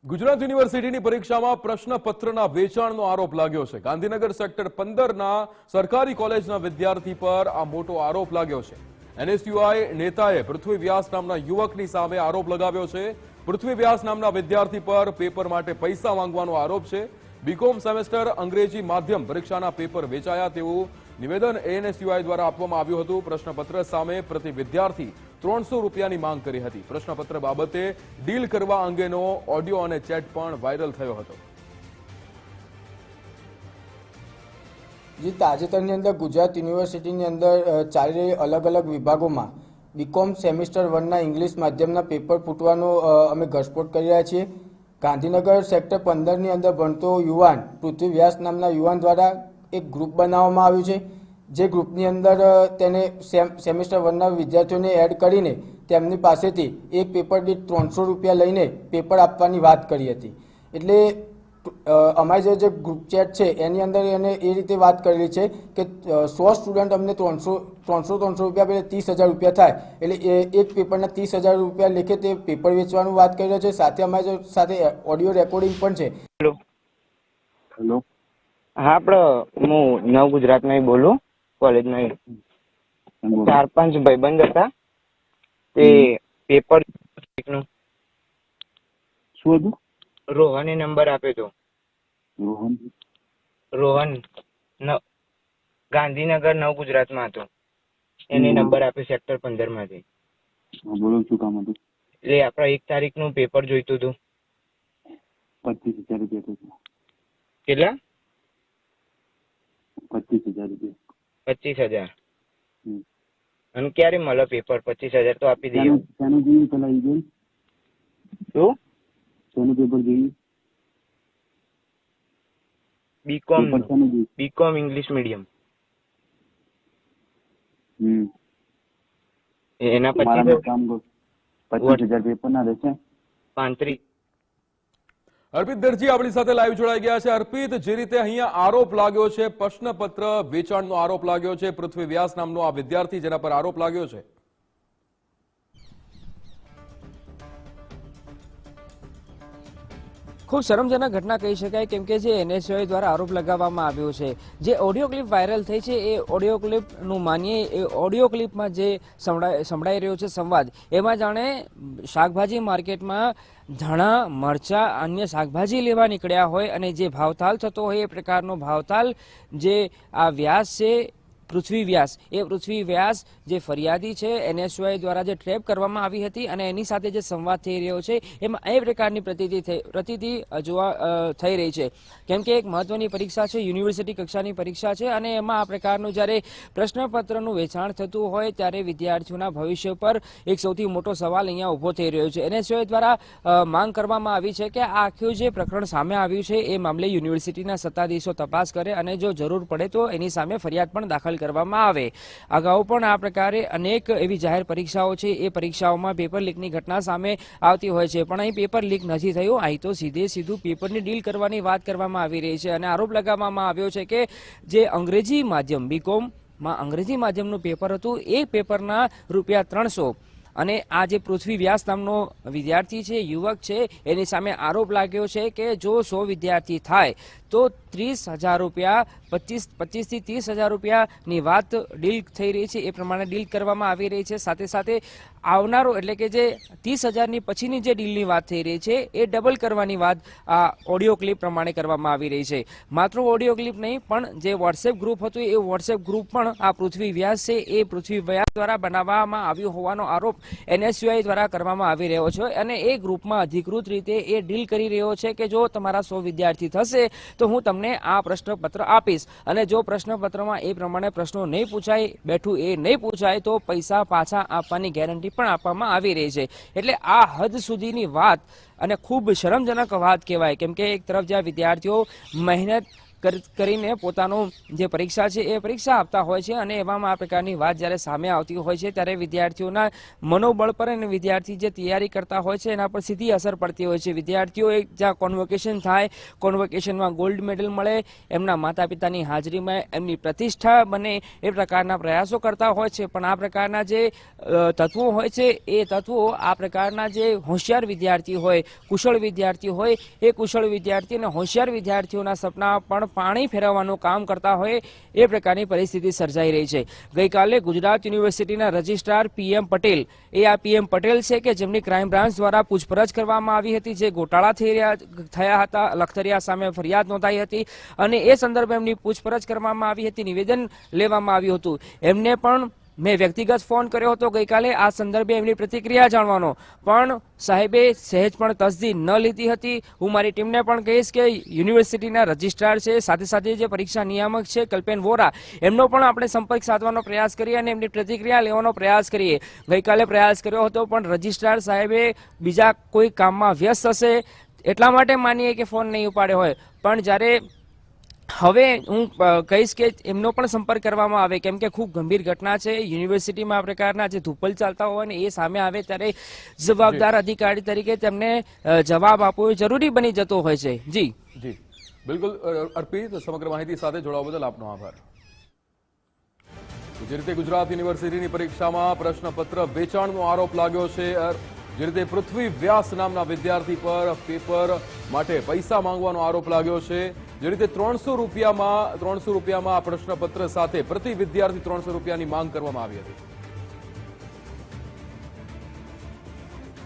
ગુજરાત યુનિવર્સિટીની પરીક્ષામાં પ્રશ્નપત્રના વેચાણનો આરોપ લાગ્યો છે। ગાંધીનગર સેક્ટર 15ના સરકારી કોલેજના વિદ્યાર્થી પર આ મોટો આરોપ લાગ્યો છે। એનએસયુઆઈ નેતાએ પૃથ્વી વ્યાસ નામના યુવકની સામે આરોપ લગાવ્યો છે। પૃથ્વી વ્યાસ નામના વિદ્યાર્થી પર પેપર માટે પૈસા માંગવાનો આરોપ છે। બીકોમ સેમેસ્ટર અંગ્રેજી માધ્યમ પરીક્ષાના પેપર વેચાયા તેવું નિવેદન એનએસયુઆઈ દ્વારા આપવામાં આવ્યું હતું। પ્રશ્નપત્ર સામે પ્રતિ વિદ્યાર્થી 300 રૂપિયાની માંગ કરી હતી। પ્રશ્નપત્ર બાબતે ડીલ કરવા અંગેનો ઓડિયો અને ચેટ પણ વાયરલ થયો હતો। જે તાજેતરની અંદર ગુજરાત યુનિવર્સિટીની અંદર ચાલી રહેલી અલગ અલગ વિભાગોમાં બીકોમ સેમિસ્ટર 1ના ઇંગ્લિશ માધ્યમના પેપર ફૂટવાનો અમે ઘટસ્ફોટ કરી રહ્યા છીએ। ગાંધીનગર સેક્ટર 15ની અંદર ભણતો યુવાન પૃથ્વી વ્યાસ નામના યુવાન દ્વારા એક ગ્રુપ બનાવવામાં આવ્યું છે। જે ગ્રુપની અંદર તેને સેમિસ્ટર 1ના વિદ્યાર્થીઓને એડ કરીને તેમની પાસેથી એક પેપર દીઠ 300 રૂપિયા લઈને પેપર આપવાની વાત કરી હતી। એટલે અમારી જે ગ્રુપ ચેટ છે એની અંદર એને એ રીતે વાત કરેલી છે કે 100 સ્ટુડન્ટ અમને 300 રૂપિયા એટલે 30,000 રૂપિયા થાય, એટલે એક પેપરના 30,000 રૂપિયા લેખે તે પેપર વેચવાનું વાત કરી રહ્યો છે। સાથે અમારી સાથે ઓડિયો રેકોર્ડિંગ પણ છે। હેલો, હા, આપણે હું નવ ગુજરાતમાં બોલું। કોલેજમાં 4-5 ભાઈબંધ હતા, તે પેપર નું શું હતું? રોહને નંબર આપ્યો હતો। રોહન ગાંધીનગર નવ ગુજરાતમાં હતો, એને નંબર આપ્યો સેક્ટર 15 માંથી। બોલો, શું કામ હતું? એટલે આપણે 1 તારીખનું પેપર જોઈતું હતું। 25,000 રૂપિયા। કેટલા? 25,000 રૂપિયા। 25,000। અને ક્યારે મળે પેપર? 25,000 તો આપી દઈએ। શાનું જોઈએ પેલા એ જોઈ? શું? શાનું પેપર જોઈએ? BCom English medium. એના પછી કામ કરો, 25,000 પેપર ના રહેશે। 35। અર્પિત દરજી આપણી સાથે લાઈવ જોડાઈ ગયા છે। અર્પિત, જે રીતે અહીંયા આરોપ લાગ્યો છે, પ્રશ્નપત્ર વેચાણનો આરોપ લાગ્યો છે, પૃથ્વી વ્યાસ નામનો આ વિદ્યાર્થી જેના પર આરોપ લાગ્યો છે, ખૂબ શરમજનક ઘટના કહી શકાય, કેમ કે જે એનએસયુઆઈ દ્વારા આરોપ લગાવવામાં આવ્યો છે, જે ઓડિયો ક્લિપ વાયરલ થઈ છે, એ ઓડિયો ક્લિપનું માનીએ, એ ઓડિયો ક્લિપમાં જે સંભળાઈ રહ્યો છે સંવાદ, એમાં જાણે શાકભાજી માર્કેટમાં ધાણા, મરચા, અન્ય શાકભાજી લેવા નીકળ્યા હોય અને જે ભાવતાલ થતો હોય એ પ્રકારનો ભાવતાલ જે આ વ્યાસ છે પૃથ્વી વ્યાસ, એ પૃથ્વી વ્યાસ જે ફરિયાદી છે એનએસયુઆઈ દ્વારા જે ટ્રેપ કરવામાં આવી હતી અને એની સાથે જે સંવાદ થઈ રહ્યો છે એમાં એ પ્રકારની પ્રતીતિ જોવા થઈ રહી છે। કેમ કે એક મહત્વની પરીક્ષા છે, યુનિવર્સિટી કક્ષાની પરીક્ષા છે અને એમાં આ પ્રકારનું જ્યારે પ્રશ્નપત્રનું વેચાણ થતું હોય ત્યારે વિદ્યાર્થીઓના ભવિષ્ય પર એક સૌથી મોટો સવાલ અહીંયા ઊભો થઈ રહ્યો છે। એનએસયુઆઈ દ્વારા માંગ કરવામાં આવી છે કે આ આખું જે પ્રકરણ સામે આવ્યું છે એ મામલે યુનિવર્સિટીના સત્તાધીશો તપાસ કરે અને જો જરૂર પડે તો એની સામે ફરિયાદ પણ દાખલ કરવામાં આવે। અગાઉ પણ આ પ્રકારે અનેક એવી જાહેર પરીક્ષાઓ છે, એ પરીક્ષાઓમાં પેપર લીકની ઘટના સામે આવતી હોય છે, પણ અહીં પેપર લીક નથી થયું। અહીં તો સીધું પેપરની ડીલ કરવાની વાત કરવામાં આવી રહી છે અને આરોપ લગાવવામાં આવ્યો છે કે જે અંગ્રેજી માધ્યમ બીકોમમાં અંગ્રેજી માધ્યમનું પેપર હતું, એ પેપરના રૂપિયા 300 અને આ જે પૃથ્વી વ્યાસ નામનો વિદ્યાર્થી છે, યુવક છે, એની સામે આરોપ લાગ્યો છે કે જો 100 વિદ્યાર્થી થાય તો 30,000 રૂપિયા, 25 થી 30,000 રૂપિયાની વાત ડીલ થઈ રહી છે, એ પ્રમાણે ડીલ કરવામાં આવી રહી છે। સાથે સાથે આવનારો એટલે કે જે 30,000ની પછીની જે ડીલની વાત થઈ રહી છે એ ડબલ કરવાની વાત આ ઓડિયો ક્લિપ પ્રમાણે કરવામાં આવી રહી છે। માત્ર ઓડિયો ક્લિપ નહીં, પણ જે વોટ્સએપ ગ્રુપ હતું એ વોટ્સએપ ગ્રુપ પણ આ પૃથ્વી વ્યાસ છે એ પૃથ્વી વ્યાસ દ્વારા બનાવવામાં આવ્યો હોવાનો આરોપ એનએસયુઆઈ દ્વારા કરવામાં આવી રહ્યો છે અને એ ગ્રુપમાં અધિકૃત રીતે એ ડીલ કરી રહ્યો છે કે જો તમારા 100 વિદ્યાર્થી થશે તો હું તમને આ પ્રશ્નપત્ર આપીશ અને જો પ્રશ્નપત્રમાં એ પ્રમાણે પ્રશ્નો નહીં પૂછાય, બેઠું એ નહીં પૂછાય તો પૈસા પાછા આપવાની ગેરંટી પણ આપવામાં આવી રહી છે। એટલે આ હદ સુધીની વાત અને ખૂબ શરમજનક વાત કહેવાય, કેમ કે એક તરફ જ્યાં વિદ્યાર્થીઓ મહેનત કરીને પોતાનું જે પરીક્ષા છે એ પરીક્ષા આપતા હોય છે અને એવામાં આ પ્રકારની વાત જ્યારે સામે આવતી હોય છે ત્યારે વિદ્યાર્થીઓના મનોબળ પર અને વિદ્યાર્થી જે તૈયારી કરતા હોય છે એના પર સીધી અસર પડતી હોય છે. વિદ્યાર્થીઓ એક જ્યાં કોન્વોકેશન થાય, કોન્વોકેશનમાં ગોલ્ડ મેડલ મળે, એમના માતા પિતાની હાજરીમાં એમની પ્રતિષ્ઠા બને એ પ્રકારના પ્રયાસો કરતા હોય છે. પણ આ પ્રકારના જે તત્વો હોય છે એ તત્વો આ પ્રકારના જે હોશિયાર વિદ્યાર્થી હોય, કુશળ વિદ્યાર્થી હોય, એ કુશળ વિદ્યાર્થી અને હોશિયાર વિદ્યાર્થીઓના સપના પણ પાણી ફેરવવાનું કામ કરતા હોય એ પ્રકારની પરિસ્થિતિ સર્જાઈ રહી છે. ગઈકાલે ગુજરાત યુનિવર્સિટીના રજિસ્ટ્રાર PM પટેલ, એ આ PM પટેલ છે કે જેમની ક્રાઇમ બ્રાન્ચ દ્વારા પૂછપરછ કરવામાં આવી હતી, જે ગોટાળા થયા હતા, લખતરિયા સામે ફરિયાદ નોંધાઈ હતી અને એ સંદર્ભે એમની પૂછપરછ કરવામાં આવી હતી, નિવેદન લેવામાં આવ્યું હતું. એમને પણ મેં વ્યક્તિગત ફોન કર્યો હતો ગઈકાલે આ સંદર્ભે એમની પ્રતિક્રિયા જાણવાનો, પણ સાહેબે સહેજ પણ તસદી ન લીધી હતી. હું મારી ટીમને પણ કહીશ કે યુનિવર્સિટીના રજિસ્ટ્રાર છે, સાથે સાથે જે પરીક્ષા નિયામક છે કલ્પેન વોરા, એમનો પણ આપણે સંપર્ક સાધવાનો પ્રયાસ કરીએ અને એમની પ્રતિક્રિયા લેવાનો પ્રયાસ કરીએ. ગઈકાલે પ્રયાસ કર્યો હતો પણ રજિસ્ટ્રાર સાહેબે બીજા કોઈ કામમાં વ્યસ્ત હશે એટલા માટે માનીએ કે ફોન નહીં ઉપાડ્યો હોય. પણ જ્યારે હવે હું કહીશ કે એમનો પણ સંપર્ક કરવામાં આવે, કેમ કે ખૂબ ગંભીર ઘટના છે. યુનિવર્સિટીમાં આ પ્રકારના જે ધુપ્પલ ચાલતા હોય ને એ સામે આવે ત્યારે જવાબદાર અધિકારી તરીકે તેમને જવાબ આપવો જરૂરી બની જતો હોય છે. જી જી બિલકુલ અર્પિત, સમગ્ર માહિતી સાથે જોડાવા બદલ આપનો આભાર. જે રીતે ગુજરાત યુનિવર્સિટીની પરીક્ષામાં પ્રશ્નપત્ર વેચાણનો આરોપ લાગ્યો છે, જે રીતે પૃથ્વી વ્યાસ નામના વિદ્યાર્થી પર પેપર માટે પૈસા માંગવાનો આરોપ લાગ્યો છે, જે રીતે 300 રૂપિયામાં આ પ્રશ્નપત્ર સાથે પ્રતિ વિદ્યાર્થી 300 રૂપિયાની માંગ કરવામાં આવી હતી.